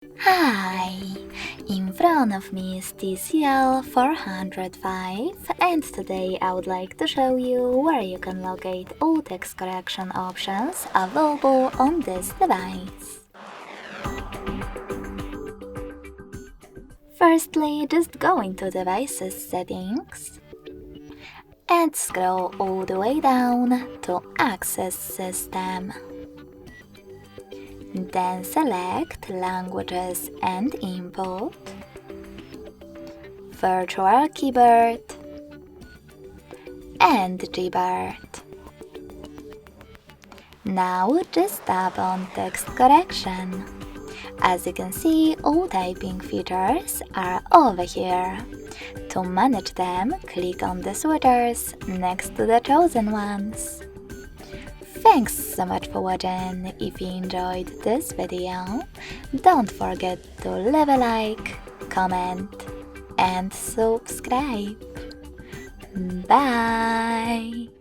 Hi! In front of me is TCL 405, and today I would like to show you where you can locate all text correction options available on this device. Firstly, just go into Devices Settings and scroll all the way down to Access System. Then select Languages and Input, Virtual Keyboard, and Gboard. Now just tap on Text Correction. As you can see, all typing features are over here. To manage them, click on the switches next to the chosen ones. Thanks so much for watching. If you enjoyed this video, don't forget to leave a like, comment, and subscribe. Bye!